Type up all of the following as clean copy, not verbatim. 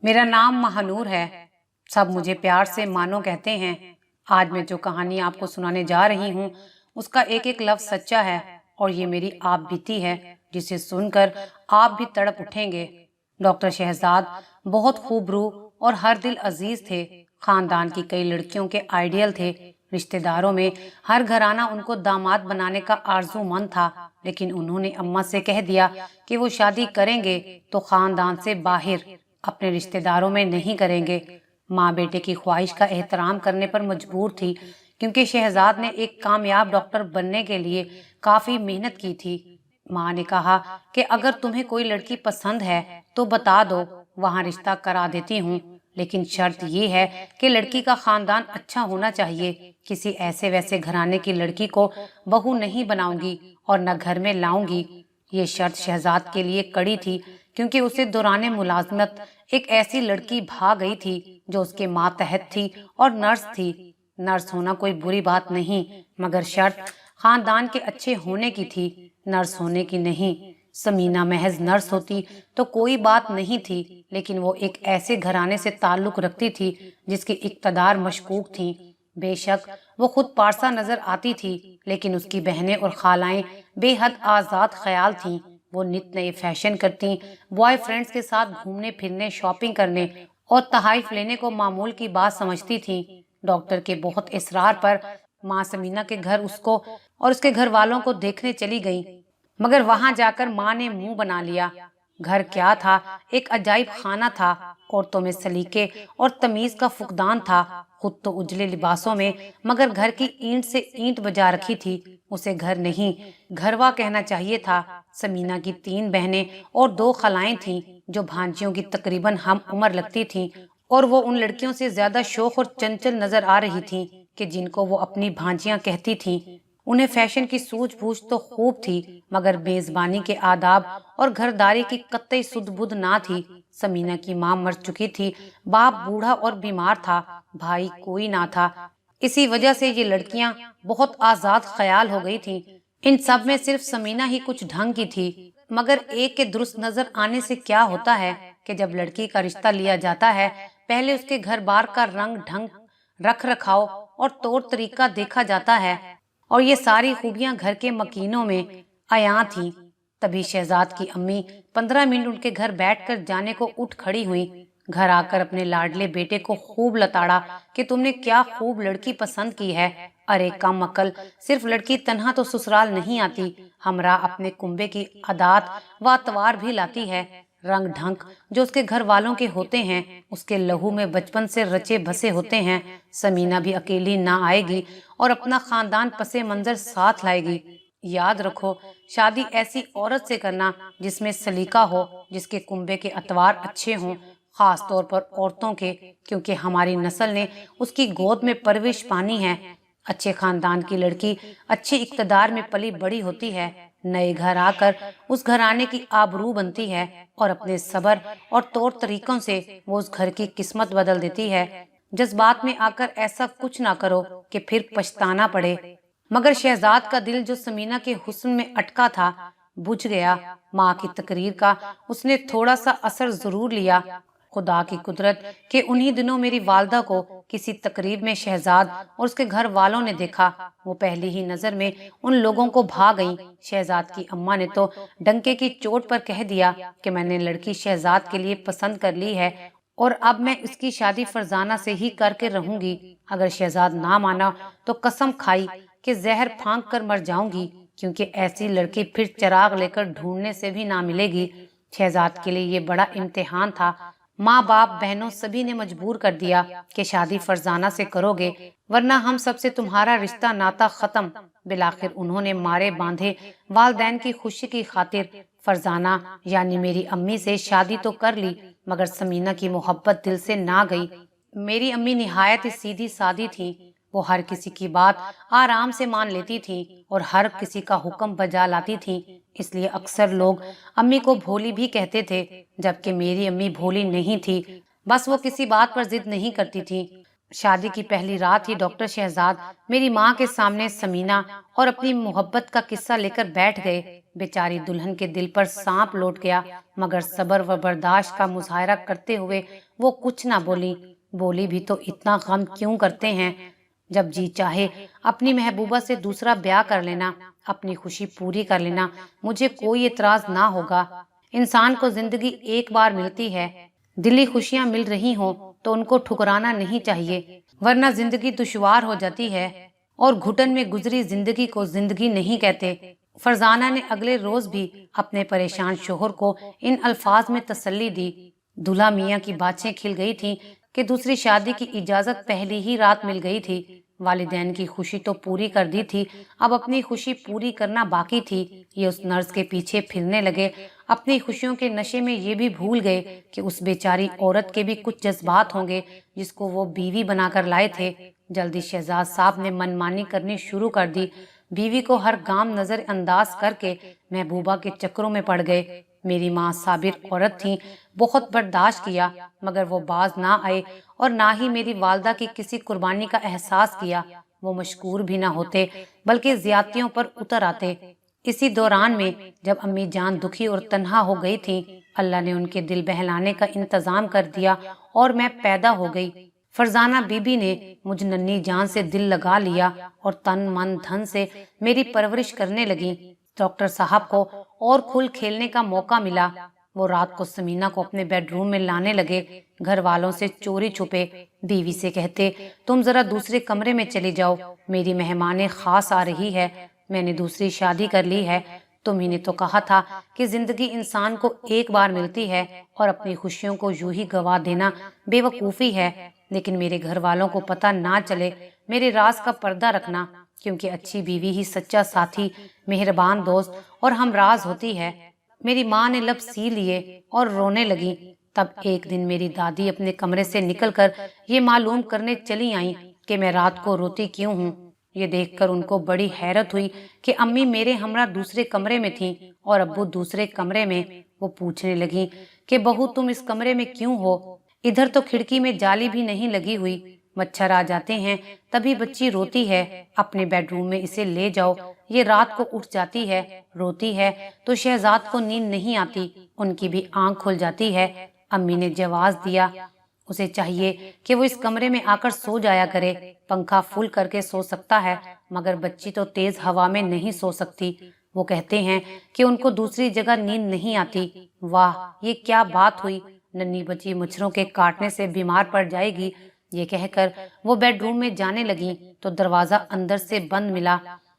मेरा नाम महानूर है। सब मुझे प्यार से मानो कहते हैं। आज मैं जो कहानी आपको सुनाने जा रही हूँ उसका एक एक लफ्ज सच्चा है और ये मेरी आप बीती है जिसे सुनकर आप भी तड़प उठेंगे। डॉक्टर शहजाद बहुत खूबरू और हर दिल अजीज थे। खानदान की कई लड़कियों के आइडियल थे। रिश्तेदारों में हर घराना उनको दामाद बनाने का आरजूमंद था, लेकिन उन्होंने अम्मा से कह दिया कि वो शादी करेंगे तो खानदान से बाहर, अपने रिश्तेदारों में नहीं करेंगे। माँ बेटे की ख्वाहिश का एहतराम करने पर मजबूर थी, क्योंकि शहजाद ने एक कामयाब डॉक्टर बनने के लिए काफी मेहनत की थी। माँ ने कहा कि अगर तुम्हें कोई लड़की पसंद है तो बता दो, वहाँ रिश्ता करा देती हूँ, लेकिन शर्त ये है कि लड़की का खानदान अच्छा होना चाहिए। किसी ऐसे वैसे घराने की लड़की को बहू नहीं बनाऊंगी और न घर में लाऊंगी। ये शर्त शहजाद के लिए कड़ी थी, क्योंकि उसे दौराने मुलाजमत एक ऐसी लड़की भाग गई थी जो उसके मातहत थी और नर्स थी। नर्स होना कोई बुरी बात नहीं, मगर शर्त खानदान के अच्छे होने की थी, नर्स होने की नहीं। समीना महज नर्स होती तो कोई बात नहीं थी, लेकिन वो एक ऐसे घराने से ताल्लुक रखती थी जिसकी इक्तदार मशकूक थी। बेशक वो खुद पारसा नजर आती थी, लेकिन उसकी बहनें और खालाएं बेहद आजाद ख्याल थीं। वो नित नए फैशन करती, बॉयफ्रेंड्स के साथ घूमने फिरने, शॉपिंग करने और तहाइफ लेने को मामूल की बात समझती थीं। डॉक्टर के बहुत इसरार पर माँ समीना के घर उसको और उसके घर वालों को देखने चली गई, मगर वहां जाकर माँ ने मुंह बना लिया। घर क्या था, एक अजाइब खाना था। औरतों में सलीके और तमीज का फुकदान था। खुद तो उजले लिबासों में, मगर घर की ईंट से ईंट बजा रखी थी। उसे घर नहीं, घरवा कहना चाहिए था। समीना की 3 बहनें और 2 खलाएं थीं, जो भांजियों की तकरीबन हम उम्र लगती थीं, और वो उन लड़कियों से ज्यादा शौक और चंचल नजर आ रही थीं कि जिनको वो अपनी भांजियां कहती थीं। उन्हें फैशन की सूझबूझ तो खूब थी, मगर मेजबानी के आदाब और घरदारी की कतई सुध-बुध ना थी। समीना की माँ मर चुकी थी, बाप बूढ़ा और बीमार था, भाई कोई ना था। इसी वजह से ये लड़कियां बहुत आजाद ख्याल हो गई थीं। इन सब में सिर्फ समीना ही कुछ ढंग की थी, मगर एक के दुरुस्त नजर आने से क्या होता है कि जब लड़की का रिश्ता लिया जाता है, पहले उसके घर बार का रंग ढंग, रख रखाव और तौर तरीका देखा जाता है, और ये सारी खूबियां घर के मकीनों में आया थीं। तभी शहजाद की अम्मी 15 मिनट उनके घर बैठकर जाने को उठ खड़ी हुई। घर आकर अपने लाडले बेटे को खूब लताड़ा कि तुमने क्या खूब लड़की पसंद की है। अरे कम अकल, सिर्फ लड़की तन्हा तो ससुराल नहीं आती, हमरा अपने कुंबे की आदात व अतवार भी लाती है। रंग ढंग जो उसके घर वालों के होते हैं, उसके लहू में बचपन से रचे बसे होते हैं। समीना भी अकेली ना आएगी और अपना खानदान पसे मंजर साथ लाएगी। याद रखो, शादी ऐसी औरत से करना जिसमें सलीका हो, जिसके कुंबे के अतवार अच्छे हों, खास तौर पर औरतों के, क्योंकि हमारी नस्ल ने उसकी गोद में परवरिश पानी है। अच्छे खानदान की लड़की अच्छी इक्तदार में पली बड़ी होती है, नए घर आकर उस घराने की आबरू बनती है, और अपने सबर और तौर तरीकों से वो उस घर की किस्मत बदल देती है। जज्बात में आकर ऐसा कुछ ना करो कि फिर पछताना पड़े। मगर शहजाद का दिल जो समीना के हुस्न में अटका था, बुझ गया। माँ की तकरीर का उसने थोड़ा सा असर जरूर लिया। खुदा की कुदरत के उन्हीं दिनों मेरी वालदा को किसी तकरीब में शहजाद और उसके घर वालों ने देखा। वो पहली ही नजर में उन लोगों को भा गईं। शहजाद की अम्मा ने तो डंके की चोट पर कह दिया कि मैंने लड़की शहजाद के लिए पसंद कर ली है और अब मैं इसकी शादी फरजाना से ही करके रहूंगी। अगर शहजाद ना माना तो कसम खाई कि जहर फांक कर मर जाऊंगी, क्योंकि ऐसी लड़की फिर चिराग लेकर ढूंढने से भी ना मिलेगी। शहजाद के लिए ये बड़ा इम्तिहान था। माँ बाप बहनों सभी ने मजबूर कर दिया कि शादी फरजाना से करोगे, वरना हम सबसे तुम्हारा रिश्ता नाता खत्म। बिलाखिर उन्होंने मारे बांधे वालदैन की खुशी की खातिर फरजाना यानी मेरी अम्मी से शादी तो कर ली, मगर समीना की मोहब्बत दिल से ना गई। मेरी अम्मी निहायत ही सीधी सादी थी। वो हर किसी की बात आराम से मान लेती थी और हर किसी का हुक्म बजा लाती थी। इसलिए अक्सर लोग अम्मी को भोली भी कहते थे, जबकि मेरी अम्मी भोली नहीं थी, बस वो किसी बात पर जिद नहीं करती थी। शादी की पहली रात ही डॉक्टर शहजाद मेरी माँ के सामने समीना और अपनी मोहब्बत का किस्सा लेकर बैठ गए। बेचारी दुल्हन के दिल पर सांप लौट गया, मगर सब्र व बर्दाश्त का मुजाहरा करते हुए वो कुछ ना बोली। बोली भी तो इतना गम क्यों करते हैं? जब जी चाहे अपनी महबूबा से दूसरा ब्याह कर लेना, अपनी खुशी पूरी कर लेना, मुझे कोई एतराज ना होगा। इंसान को जिंदगी एक बार मिलती है, दिली खुशियां मिल रही हों तो उनको ठुकराना नहीं चाहिए, वरना जिंदगी दुश्वार हो जाती है और घुटन में गुजरी जिंदगी को जिंदगी नहीं कहते। फरजाना ने अगले रोज भी अपने परेशान शोहर को इन अल्फाज में तसल्ली दी। दूल्हा मियाँ की बातें खिल गई थीं कि दूसरी शादी की इजाजत पहली ही रात मिल गई थी। वालिदैन की खुशी तो पूरी कर दी थी, अब अपनी खुशी पूरी करना बाकी थी। ये उस नर्स के पीछे फिरने लगे। अपनी खुशियों के नशे में ये भी भूल गए कि उस बेचारी औरत के भी कुछ जज्बात होंगे जिसको वो बीवी बनाकर लाए थे। जल्दी शहजाद साहब ने मनमानी करनी शुरू कर दी। बीवी को हर काम नजरअंदाज करके महबूबा के चक्करों में पड़ गए। मेरी माँ साबिर औरत थी, बहुत बर्दाश्त किया, मगर वो बाज ना आए और ना ही मेरी वालदा की किसी कुर्बानी का एहसास किया। वो मशकूर भी ना होते बल्कि ज्यादतियों पर उतर आते। इसी दौरान में जब अम्मी जान दुखी और तन्हा हो गई थी, अल्लाह ने उनके दिल बहलाने का इंतजाम कर दिया और मैं पैदा हो गई। फरजाना बीबी ने मुझ नन्ही जान से दिल लगा लिया और तन मन धन से मेरी परवरिश करने लगी। डॉक्टर साहब को और खुल खेलने का मौका मिला। वो रात को समीना को अपने बेडरूम में लाने लगे। घर वालों से चोरी छुपे बीवी से कहते, तुम जरा दूसरे कमरे में चली जाओ, मेरी मेहमाने खास आ रही है, मैंने दूसरी शादी कर ली है। तुम्ही ने तो कहा था कि जिंदगी इंसान को एक बार मिलती है और अपनी खुशियों को यूं ही गवा देना बेवकूफ़ी है। लेकिन मेरे घर वालों को पता ना चले, मेरे राज का पर्दा रखना, क्योंकि अच्छी बीवी ही सच्चा साथी, मेहरबान दोस्त और हमराज होती है। मेरी माँ ने लब सी लिए और रोने लगी। तब एक दिन मेरी दादी अपने कमरे से निकलकर ये मालूम करने चली आई कि मैं रात को रोती क्यों हूँ। ये देखकर उनको बड़ी हैरत हुई कि अम्मी मेरे हमरा दूसरे कमरे में थीं और अब्बू दूसरे कमरे में। वो पूछने लगी कि बहू तुम इस कमरे में क्यों हो? इधर तो खिड़की में जाली भी नहीं लगी हुई, मच्छर आ जाते हैं, तभी बच्ची रोती है, अपने बेडरूम में इसे ले जाओ। ये रात को उठ जाती है, रोती है तो शहजाद को नींद नहीं आती, उनकी भी आंख खुल जाती है। अम्मी ने जवाब दिया, उसे चाहिए कि वो इस कमरे में आकर सो जाया करे, पंखा फुल करके सो सकता है, मगर बच्ची तो तेज हवा में नहीं सो सकती। वो कहते हैं कि उनको दूसरी जगह नींद नहीं आती। वाह, ये क्या बात हुई, नन्ही बच्ची मच्छरों के काटने से बीमार पड़ जाएगी। ये कहकर वो बेडरूम में जाने लगी तो दरवाजा अंदर से बंद मिला।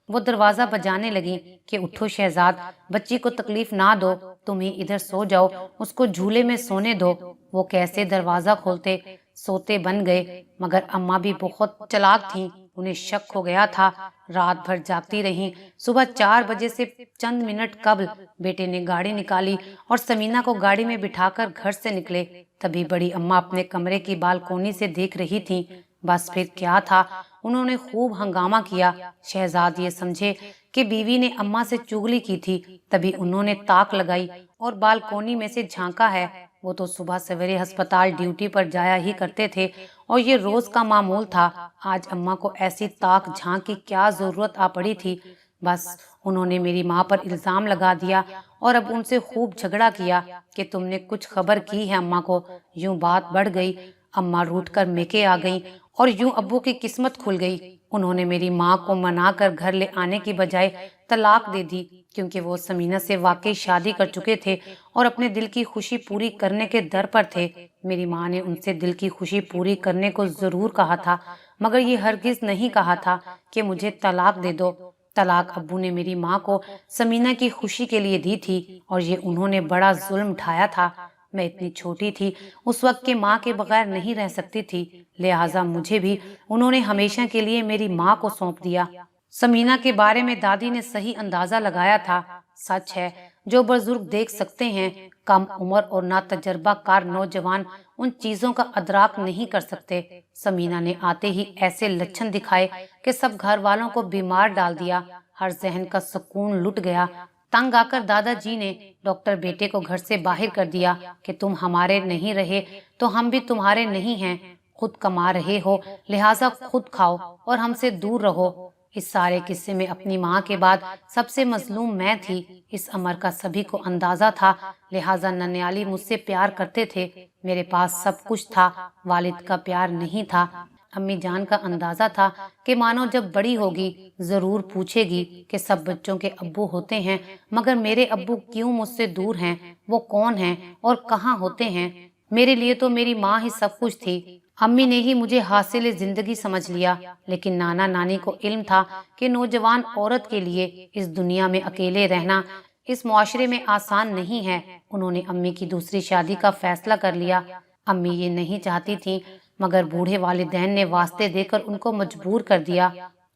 वो दरवाजा बजाने लगी कि उठो शहजाद, बच्ची को तकलीफ ना दो, तुम ही इधर सो जाओ, उसको झूले में सोने दो। वो कैसे दरवाजा खोलते सोते बन गए, मगर अम्मा भी बहुत चालाक थीं, उन्हें शक हो गया था। रात भर जागती रहीं। सुबह 4 बजे से चंद मिनट कबल बेटे ने गाड़ी निकाली और समीना को गाड़ी में बिठाकर घर से निकले। तभी बड़ी अम्मा अपने कमरे की बालकोनी से देख रही थीं। बस फिर क्या था, उन्होंने खूब हंगामा किया। शहजाद ये समझे कि बीवी ने अम्मा से चुगली की थी, तभी उन्होंने ताक लगाई और बालकोनी में से झांका है। वो तो सुबह सवेरे अस्पताल ड्यूटी पर जाया ही करते थे और ये रोज का मामूल था। आज अम्मा को ऐसी ताक झांक की क्या जरूरत आ पड़ी थी। बस उन्होंने मेरी माँ पर इल्जाम लगा दिया और अब उनसे खूब झगड़ा किया कि तुमने कुछ खबर की है अम्मा को। यूं बात बढ़ गई। अम्मा रूठ कर मेके आ गई और यूं अब्बू की किस्मत खुल गई। उन्होंने मेरी माँ को मनाकर घर ले आने की बजाय तलाक दे दी, क्योंकि वो समीना से वाकई शादी कर चुके थे और अपने दिल की खुशी पूरी करने के दर पर थे। मेरी माँ ने उनसे दिल की खुशी पूरी करने को जरूर कहा था, मगर ये हरगिज नहीं कहा था कि मुझे तलाक दे दो। तलाक अब्बू ने मेरी माँ को समीना की खुशी के लिए दी थी और ये उन्होंने बड़ा जुल्म ढाया था। मैं इतनी छोटी थी, उस वक्त के माँ के बगैर नहीं रह सकती थी, लिहाजा मुझे भी उन्होंने हमेशा के लिए मेरी माँ को सौंप दिया। समीना के बारे में दादी ने सही अंदाजा लगाया था। सच है, जो बुजुर्ग देख सकते हैं, कम उम्र और ना तजर्बाकार नौजवान उन चीजों का अदराक नहीं कर सकते। समीना ने आते ही ऐसे लक्षण दिखाए कि सब घर वालों को बीमार डाल दिया। हर जहन का सुकून लुट गया। तंग आकर दादाजी ने डॉक्टर बेटे को घर से बाहर कर दिया कि तुम हमारे नहीं रहे तो हम भी तुम्हारे नहीं हैं। खुद कमा रहे हो, लिहाजा खुद खाओ और हमसे दूर रहो। اس سارے قصے میں اپنی ماں کے بعد سب سے مظلوم میں تھی۔ اس امر کا سبھی کو اندازہ تھا، لہٰذا ننیالی مجھ سے پیار کرتے تھے۔ میرے پاس سب کچھ تھا، والد کا پیار نہیں تھا۔ امی جان کا اندازہ تھا کہ مانو جب بڑی ہوگی ضرور پوچھے گی کہ سب بچوں کے ابو ہوتے ہیں، مگر میرے ابو کیوں مجھ سے دور ہیں، وہ کون ہیں اور کہاں ہوتے ہیں؟ میرے لیے تو میری ماں ہی سب کچھ تھی۔ امی نے ہی مجھے حاصل زندگی سمجھ لیا، لیکن نانا نانی کو علم تھا کہ نوجوان عورت کے لیے اس دنیا میں اکیلے رہنا اس معاشرے میں آسان نہیں ہے۔ انہوں نے امی کی دوسری شادی کا فیصلہ کر لیا۔ امی یہ نہیں چاہتی تھیں، مگر بوڑھے والدین نے واسطے دے کر ان کو مجبور کر دیا۔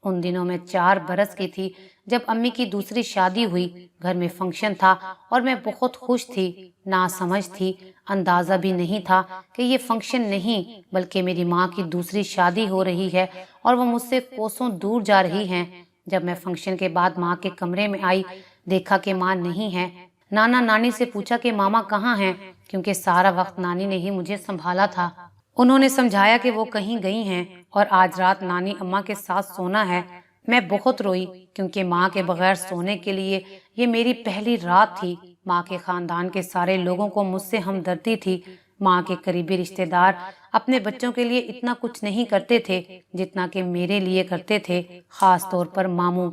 ان دنوں میں 4 برس کی تھی جب امی کی دوسری شادی ہوئی۔ گھر میں فنکشن تھا اور میں بہت خوش تھی، ناسمجھ تھی، اندازہ بھی نہیں تھا کہ یہ فنکشن نہیں بلکہ میری ماں کی دوسری شادی ہو رہی ہے اور وہ مجھ سے کوسوں دور جا رہی ہیں۔ جب میں فنکشن کے بعد ماں کے کمرے میں آئی، دیکھا کہ ماں نہیں ہے۔ نانا نانی سے پوچھا کہ ماما کہاں ہیں، کیونکہ سارا وقت نانی نے ہی مجھے سنبھالا تھا۔ انہوں نے سمجھایا کہ وہ کہیں گئی ہیں اور آج رات نانی اماں کے ساتھ سونا ہے۔ میں بہت روئی کیونکہ ماں کے بغیر سونے کے لیے یہ میری پہلی رات تھی۔ ماں کے خاندان کے سارے لوگوں کو مجھ سے ہمدردی تھی۔ ماں کے قریبی رشتہ دار اپنے بچوں کے لیے اتنا کچھ نہیں کرتے تھے جتنا کہ میرے لیے کرتے تھے، خاص طور پر ماموں۔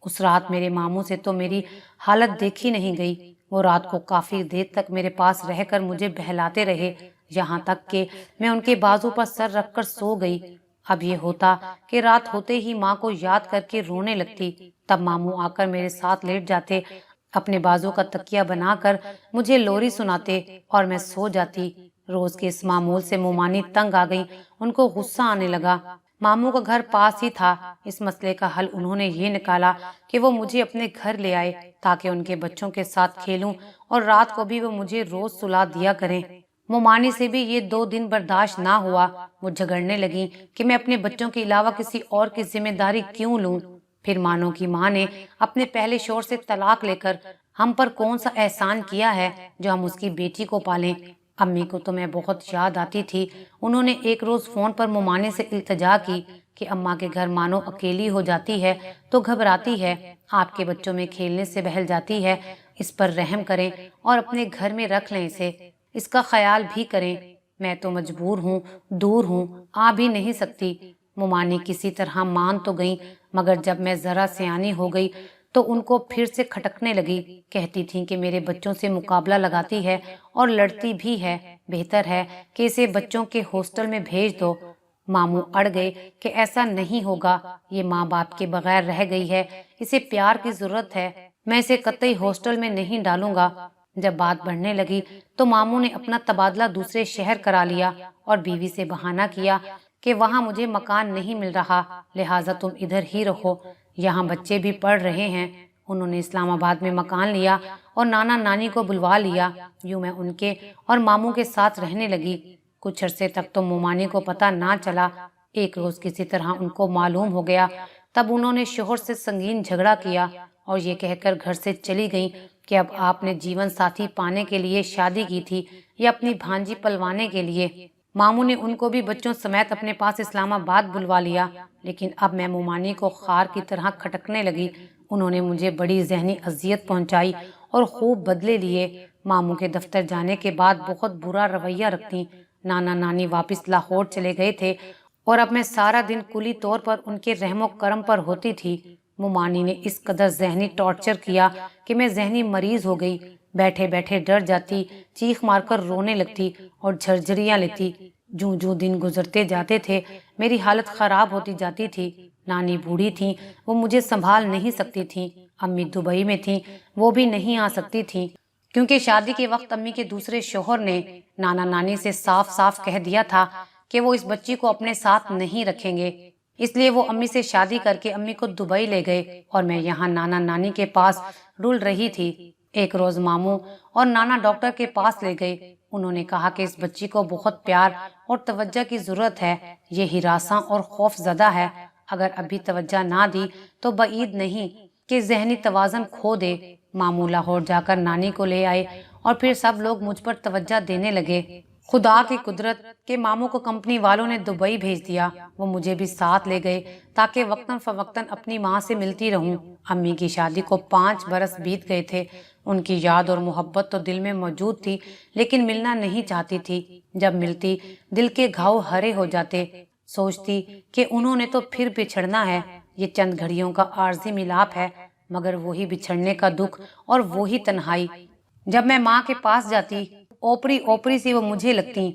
اس رات میرے ماموں سے تو میری حالت دیکھی نہیں گئی۔ وہ رات کو کافی دیر تک میرے پاس رہ کر مجھے بہلاتے رہے، یہاں تک کہ میں ان کے بازو پر سر رکھ کر سو گئی۔ اب یہ ہوتا کہ رات ہوتے ہی ماں کو یاد کر کے رونے لگتی، تب ماموں آ کر میرے ساتھ لیٹ جاتے، اپنے بازو کا تکیہ بنا کر مجھے لوری سناتے اور میں سو جاتی۔ روز کے اس معمول سے مومانی تنگ آ گئی، ان کو غصہ آنے لگا۔ ماموں کا گھر پاس ہی تھا۔ اس مسئلے کا حل انہوں نے یہ نکالا کہ وہ مجھے اپنے گھر لے آئے تاکہ ان کے بچوں کے ساتھ کھیلوں اور رات کو بھی وہ مجھے روز سلا دیا کریں۔ مومانی سے بھی یہ 2 دن برداشت نہ ہوا۔ وہ جھگڑنے لگی کہ میں اپنے بچوں کے علاوہ کسی اور کی ذمہ داری کیوں لوں۔ پھر مانو کی ماں نے اپنے پہلے شوہر سے طلاق لے کر ہم پر کون سا احسان کیا ہے جو ہم اس کی بیٹی کو پالیں۔ امی کو تو میں بہت یاد آتی تھی۔ انہوں نے ایک روز فون پر مومانی سے التجا کی کہ اماں کے گھر مانو اکیلی ہو جاتی ہے تو گھبراتی ہے، آپ کے بچوں میں کھیلنے سے بہل جاتی ہے، اس پر رحم کریں اور اپنے گھر میں رکھ لیں اسے، اس کا خیال بھی کریں۔ میں تو مجبور ہوں، دور ہوں، آ بھی نہیں سکتی۔ مومانی کسی طرح مان تو گئی، مگر جب میں ذرا سیانی ہو گئی تو ان کو پھر سے کھٹکنے لگی۔ کہتی تھیں کہ میرے بچوں سے مقابلہ لگاتی ہے اور لڑتی بھی ہے، بہتر ہے کہ اسے بچوں کے ہاسٹل میں بھیج دو۔ ماموں اڑ گئے کہ ایسا نہیں ہوگا، یہ ماں باپ کے بغیر رہ گئی ہے، اسے پیار کی ضرورت ہے، میں اسے قطعی ہاسٹل میں نہیں ڈالوں گا۔ جب بات بڑھنے لگی تو ماموں نے اپنا تبادلہ دوسرے شہر کرا لیا اور بیوی سے بہانہ کیا کہ وہاں مجھے مکان نہیں مل رہا، لہٰذا تم ادھر ہی رہو، یہاں بچے بھی پڑھ رہے ہیں۔ انہوں نے اسلام آباد میں مکان لیا اور نانا نانی کو بلوا لیا۔ یوں میں ان کے اور ماموں کے ساتھ رہنے لگی۔ کچھ عرصے تک تو مومانی کو پتہ نہ چلا۔ ایک روز کسی طرح ان کو معلوم ہو گیا، تب انہوں نے شوہر سے سنگین جھگڑا کیا اور یہ کہہ کر گھر سے چلی گئیں کہ اب آپ نے جیون ساتھی پانے کے لیے شادی کی تھی یا اپنی بھانجی پلوانے کے لیے۔ ماموں نے ان کو بھی بچوں سمیت اپنے پاس اسلام آباد بلوا لیا، لیکن اب میں مومانی کو خار کی طرح کھٹکنے لگی۔ انہوں نے مجھے بڑی ذہنی اذیت پہنچائی اور خوب بدلے لیے۔ ماموں کے دفتر جانے کے بعد بہت برا رویہ رکھتی۔ نانا نانی واپس لاہور چلے گئے تھے اور اب میں سارا دن کلی طور پر ان کے رحم و کرم پر ہوتی تھی۔ مومانی نے اس قدر ذہنی ٹارچر کیا کہ میں ذہنی مریض ہو گئی، بیٹھے بیٹھے ڈر جاتی، چیخ مار کر رونے لگتی اور جھرجھریاں لیتی۔ جوں جوں دن گزرتے جاتے تھے میری حالت خراب ہوتی جاتی تھی۔ نانی بوڑھی تھیں، وہ مجھے سنبھال نہیں سکتی تھیں۔ امی دبئی میں تھیں، وہ بھی نہیں آ سکتی تھیں کیونکہ شادی کے وقت امی کے دوسرے شوہر نے نانا نانی سے صاف صاف کہہ دیا تھا کہ وہ اس بچی کو اپنے ساتھ نہیں رکھیں گے، اس لیے وہ امی سے شادی کر کے امی کو دبئی لے گئے اور میں یہاں نانا نانی کے پاس رول رہی تھی۔ ایک روز ماموں اور نانا ڈاکٹر کے پاس لے گئے۔ انہوں نے کہا کہ اس بچی کو بہت پیار اور توجہ کی ضرورت ہے، یہ ہراساں اور خوف زدہ ہے، اگر ابھی توجہ نہ دی تو بعید نہیں کہ ذہنی توازن کھو دے۔ ماموں لاہور جا کر نانی کو لے آئے اور پھر سب لوگ مجھ پر توجہ دینے لگے۔ खुदा की कुदरत के मामू को कंपनी वालों ने दुबई भेज दिया। वो मुझे भी साथ ले गए ताकि वक्तन फवक्तन अपनी माँ से मिलती रहूं। अम्मी की शादी को 5 बरस बीत गए थे। उनकी याद और मोहब्बत तो दिल में मौजूद थी, लेकिन मिलना नहीं चाहती थी। जब मिलती दिल के घाव हरे हो जाते। सोचती कि उन्होंने तो फिर बिछड़ना है, ये चंद घड़ियों का आर्जी मिलाप है, मगर वही बिछड़ने का दुख और वही तन्हाई। जब मैं माँ के पास जाती, ओपरी ओपरी सी वो मुझे लगती,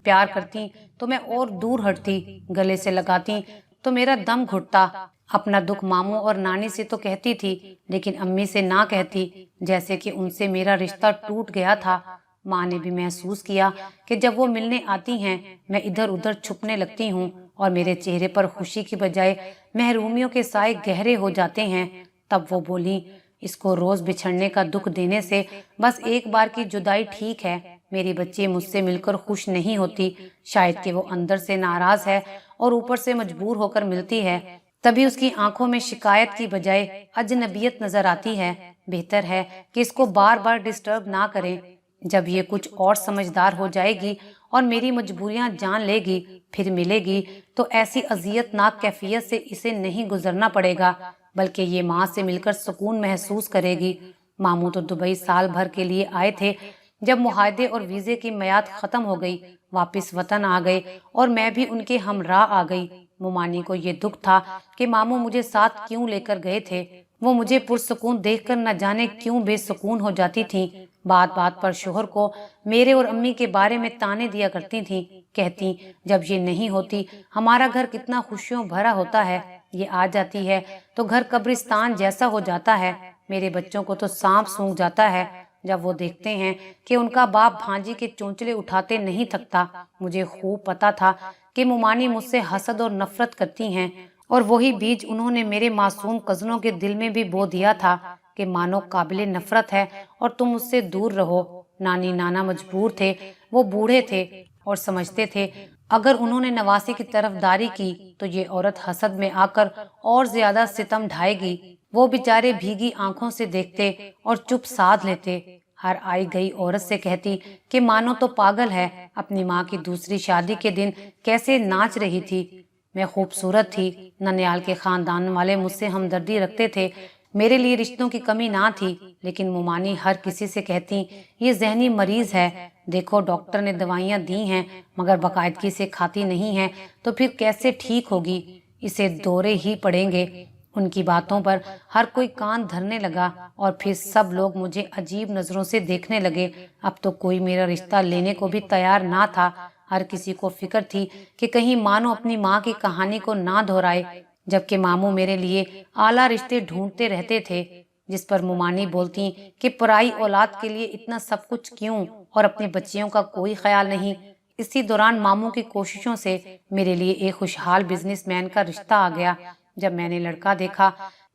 प्यार करती तो मैं और दूर हटती, गले से लगाती तो मेरा दम घुटता। अपना दुख मामू और नानी से तो कहती थी, लेकिन अम्मी से ना कहती, जैसे कि उनसे मेरा रिश्ता टूट गया था। माँ ने भी महसूस किया कि जब वो मिलने आती हैं, मैं इधर उधर छुपने लगती हूँ और मेरे चेहरे पर खुशी की बजाय महरूमियों के साए गहरे हो जाते हैं। तब वो बोली, इसको रोज बिछड़ने का दुख देने से बस एक बार की जुदाई ठीक है। मेरी बच्ची मुझसे मिलकर खुश नहीं होती। शायद कि वो अंदर से नाराज है और ऊपर से मजबूर होकर मिलती है, तभी उसकी आंखों में शिकायत की बजाय अजनबियत नजर आती है। बेहतर है कि इसको बार बार डिस्टर्ब ना करें। जब ये कुछ और समझदार हो जाएगी और मेरी मजबूरियां जान लेगी, फिर मिलेगी, तो ऐसी अजियतनाक कैफियत से इसे नहीं गुजरना पड़ेगा, बल्कि ये माँ से मिलकर सुकून महसूस करेगी। मामू तो दुबई साल भर के लिए आए थे। जब मुआहदे और वीजे की मियाद खत्म हो गई, वापस वतन आ गए और मैं भी उनके हमराह आ गई। मुमानी को ये दुख था कि मामू मुझे साथ क्यों लेकर गए थे। वो मुझे पुरसुकून देखकर न जाने क्यों बेसुकून हो जाती थीं। बात बात पर शोहर को मेरे और अम्मी के बारे में ताने दिया करती थीं। कहती, जब ये नहीं होती हमारा घर कितना खुशियों भरा होता है, ये आ जाती है तो घर कब्रिस्तान जैसा हो जाता है। मेरे बच्चों को तो सांप सूंघ जाता है जब वो देखते हैं कि उनका बाप भांजी के चोंचले उठाते नहीं थकता। मुझे खूब पता था कि मुमानी मुझसे हसद और नफरत करती हैं, और वही बीज उन्होंने मेरे मासूम कजनों के दिल में भी बो दिया था कि मानो काबिले नफरत है और तुम उससे दूर रहो। नानी नाना मजबूर थे, वो बूढ़े थे और समझते थे अगर उन्होंने नवासी की तरफदारी की तो ये औरत हसद में आकर और ज्यादा सितम ढाएगी। वो बेचारे भीगी आंखों से देखते और चुप साध लेते। हर आई गई औरत से कहती कि मानो तो पागल है, अपनी माँ की दूसरी शादी के दिन कैसे नाच रही थी। मैं खूबसूरत थी, ननियाल के खानदान वाले मुझसे हमदर्दी रखते थे, मेरे लिए रिश्तों की कमी ना थी। लेकिन मुमानी हर किसी से कहती, ये जहनी मरीज है, देखो डॉक्टर ने दवाइयाँ दी हैं मगर बाकायदगी से खाती नहीं है, तो फिर कैसे ठीक होगी, इसे दौरे ही पड़ेंगे। उनकी बातों पर हर कोई कान धरने लगा और फिर सब लोग मुझे अजीब नजरों से देखने लगे। अब तो कोई मेरा रिश्ता लेने को भी तैयार ना था। हर किसी को फिक्र थी कि कहीं मानो अपनी माँ की कहानी को ना दोहराए, जबकि मामू मेरे लिए आला रिश्ते ढूंढते रहते थे। जिस पर मुमानी बोलती कि पराई औलाद के लिए इतना सब कुछ क्यों और अपनी बच्चियों का कोई ख्याल नहीं। इसी दौरान मामू की कोशिशों से मेरे लिए एक खुशहाल बिजनेसमैन का रिश्ता आ गया। जब मैंने लड़का देखा,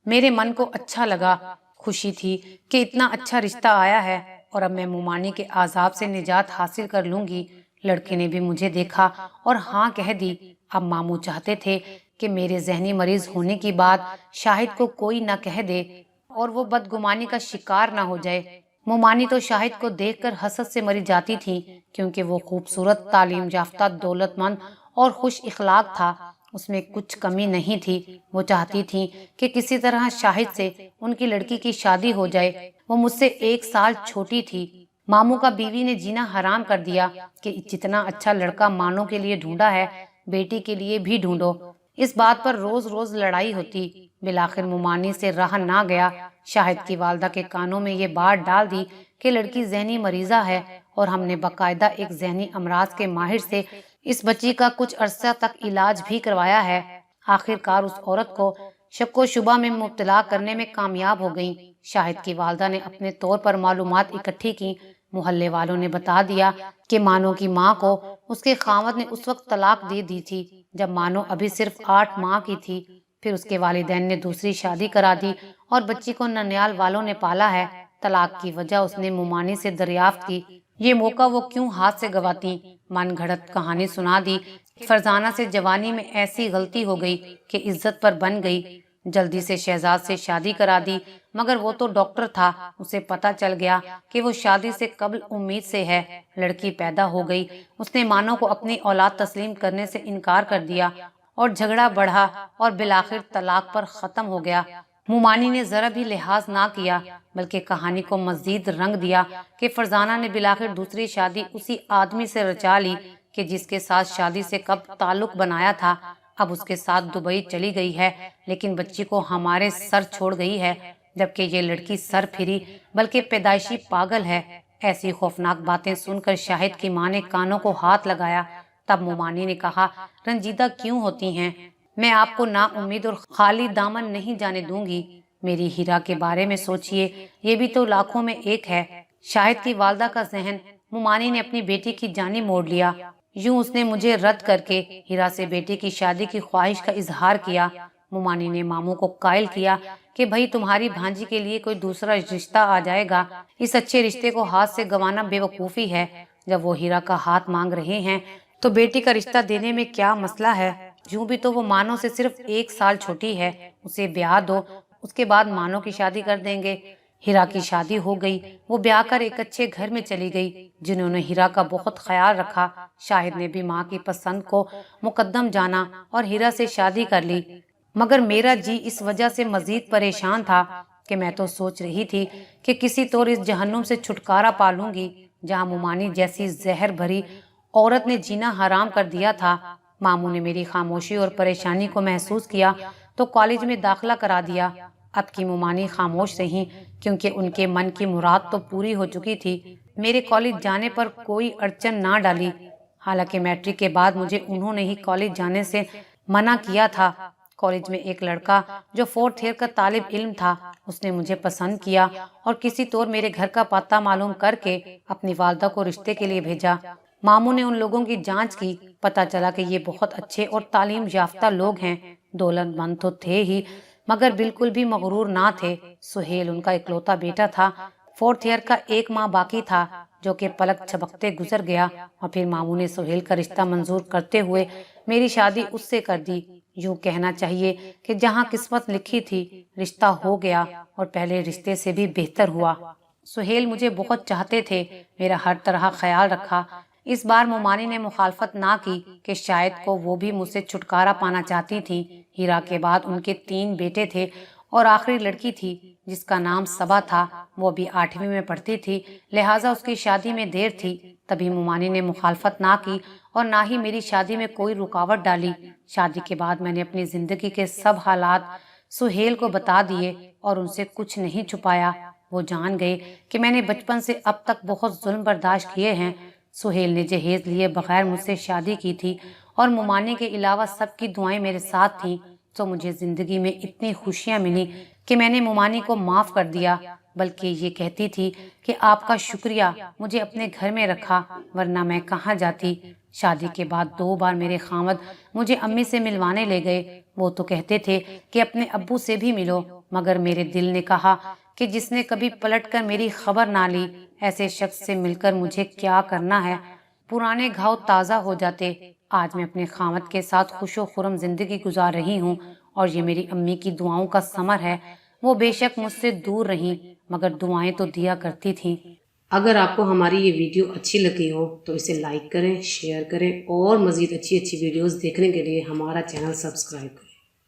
मेरे मन को अच्छा लगा। खुशी थी कि इतना अच्छा रिश्ता आया है और अब मैं मुमानी के आजाब से निजात हासिल कर लूंगी। लड़के ने भी मुझे देखा और हाँ कह दी। अब मामू चाहते थे कि मेरे जहनी मरीज होने की बात शाहिद को कोई ना कह दे और वो बदगुमानी का शिकार ना हो जाए। मुमानी तो शाहिद को देखकर हसद से मरी जाती थी, क्योंकि वो खूबसूरत, तालीम याफ्ता, दौलतमंद और खुश इखलाक था। उसमें कुछ कमी नहीं थी। वो चाहती थी कि किसी तरह शाहिद से उनकी लड़की की शादी हो जाए। वो मुझसे 1 साल छोटी थी। मामू का बीवी ने जीना हराम कर दिया कि जितना अच्छा लड़का मानो के लिए ढूंढा है, बेटी के लिए भी ढूंढो। इस बात पर रोज रोज लड़ाई होती। बिलाखिर मुमानी से रहा ना गया। शाहिद की वालदा के कानों में ये बात डाल दी कि लड़की जहनी मरीजा है और हमने बाकायदा एक जहनी अमराज के माहिर से इस बच्ची का कुछ अरसा तक इलाज भी करवाया है। आखिरकार उस औरत को शक्को शुबा में मुब्तला करने में कामयाब हो गई। शाहिद की वालदा ने अपने तौर पर मालूमात इकट्ठी की। मोहल्ले वालों ने बता दिया कि मानो की माँ को उसके खावत ने उस वक्त तलाक दे दी थी जब मानो अभी सिर्फ 8 माह की थी। फिर उसके वालिदैन ने दूसरी शादी करा दी और बच्ची को ननियाल वालों ने पाला है। तलाक की वजह उसने मुमानी से दरियाफ्त की। ये मौका वो क्यों हाथ से गवाती। मन घड़त कहानी सुना दी। फरजाना से जवानी में ऐसी गलती हो गई कि इज्जत पर बन गई। जल्दी से शहजाद से शादी करा दी, मगर वो तो डॉक्टर था, उसे पता चल गया कि वो शादी से कब्ल उम्मीद से है। लड़की पैदा हो गई। उसने मानो को अपनी औलाद तस्लीम करने से इनकार कर दिया और झगड़ा बढ़ा और बिलाखिर तलाक पर खत्म हो गया। मुमानी ने जरा भी लिहाज ना किया, बल्कि कहानी को मजीद रंग दिया कि फरजाना ने बिलाखिर दूसरी शादी उसी आदमी से रचा ली कि जिसके साथ शादी से कब ताल्लुक बनाया था। अब उसके साथ दुबई चली गई है, लेकिन बच्ची को हमारे सर छोड़ गई है, जबकि ये लड़की सर फिरी बल्कि पैदाइशी पागल है। ऐसी खौफनाक बातें सुनकर शाहिद की माँ ने कानों को हाथ लगाया। तब मुमानी ने कहा, रंजीदा क्यों होती हैं? मैं आपको ना उम्मीद और खाली दामन नहीं जाने दूंगी। मेरी हीरा के बारे में सोचिए, ये भी तो लाखों में एक है। शाहिद की वालदा का जहन मुमानी ने अपनी बेटी की जानी मोड़ लिया। यूं उसने मुझे रद्द करके हीरा से बेटी की शादी की ख्वाहिश का इजहार किया। मुमानी ने मामू को कायल किया कि भाई तुम्हारी भांजी के लिए कोई दूसरा रिश्ता आ जाएगा। इस अच्छे रिश्ते को हाथ से गंवाना बेवकूफ़ी है। जब वो हीरा का हाथ मांग रहे हैं तो बेटी का रिश्ता देने में क्या मसला है? यूं भी तो वो मानो से सिर्फ 1 साल छोटी है। उसे ब्याह दो, उसके बाद मानो की शादी कर देंगे। हीरा की शादी हो गई। वो ब्याह कर एक अच्छे घर में चली गई, जिन्होंने हीरा का बहुत ख्याल रखा। शाहिद ने भी माँ की पसंद को मुकद्दम जाना और हीरा से शादी कर ली। मगर मेरा जी इस वजह से मजीद परेशान था कि मैं तो सोच रही थी कि किसी तौर इस जहन्नुम से छुटकारा पा लूंगी, जहाँ मुमानी जैसी जहर भरी औरत ने जीना हराम कर दिया था। मामू ने मेरी खामोशी और परेशानी को महसूस किया तो कॉलेज में दाखिला करा दिया। अब की मुमानी खामोश रही, क्योंकि उनके मन की मुराद तो पूरी हो चुकी थी। मेरे कॉलेज जाने पर कोई अड़चन ना डाली। हालांकि मैट्रिक के बाद मुझे उन्होंने ही कॉलेज जाने से मना किया था। कॉलेज में एक लड़का जो 4th ईयर का तालिब इल्म था, उसने मुझे पसंद किया और किसी तौर मेरे घर का पता मालूम करके अपनी वालदा को रिश्ते के लिए भेजा। मामू ने उन लोगों की जांच की। पता चला कि ये बहुत अच्छे और तालीम याफ्ता लोग हैं। दौलतमंद तो थे ही, मगर बिल्कुल भी मगरूर ना थे। सुहेल उनका इकलौता बेटा था। 4th ईयर का 1 माह बाकी था, जो कि पलक झपकते गुजर गया। और फिर मामू ने सुहेल का रिश्ता मंजूर करते हुए मेरी शादी उससे कर दी। यूं कहना चाहिए कि जहां किस्मत लिखी थी, रिश्ता हो गया और पहले रिश्ते से भी बेहतर हुआ। सुहेल मुझे बहुत चाहते थे, मेरा हर तरह ख्याल रखा। इस बार मुमानी ने मुखालफत ना की कि शायद को वो भी मुझसे छुटकारा पाना चाहती थी। हीरा के बाद उनके 3 बेटे थे और आखिरी लड़की थी जिसका नाम सबा था। वो भी 8वीं में पढ़ती थी, लिहाजा उसकी शादी में देर थी। तभी मुमानी ने मुखालफत ना की और ना ही मेरी शादी में कोई रुकावट डाली। शादी के बाद मैंने अपनी जिंदगी के सब हालात सुहेल को बता दिए और उनसे कुछ नहीं छुपाया। वो जान गए कि मैंने बचपन से अब तक बहुत जुल्म बर्दाश्त किए हैं। सुहेल ने जहेज लिए बगैर मुझसे शादी की थी और मुमानी के अलावा सबकी दुआएं मेरे साथ थीं। तो मुझे जिंदगी में इतनी खुशियां मिली कि मैंने मुमानी को माफ कर दिया, बल्कि ये कहती थी कि आपका शुक्रिया मुझे अपने घर में रखा, वरना मैं कहाँ जाती। शादी के बाद 2 बार मेरे खामद मुझे अम्मी से मिलवाने ले गए। वो तो कहते थे कि अपने अब्बू से भी मिलो, मगर मेरे दिल ने कहा कि जिसने कभी पलटकर मेरी खबर ना ली, ऐसे शख्स से मिलकर मुझे क्या करना है। पुराने घाव ताज़ा हो जाते। आज मैं अपने खामद के साथ खुशो खुरम जिंदगी गुजार रही हूँ और ये मेरी अम्मी की दुआओं का समर है। वो बेशक मुझसे दूर रहीं, मगर दुआएं तो दिया करती थीं। अगर आपको हमारी ये वीडियो अच्छी लगी हो तो इसे लाइक करें, शेयर करें और मज़ीद अच्छी अच्छी वीडियोस देखने के लिए हमारा चैनल सब्सक्राइब करें।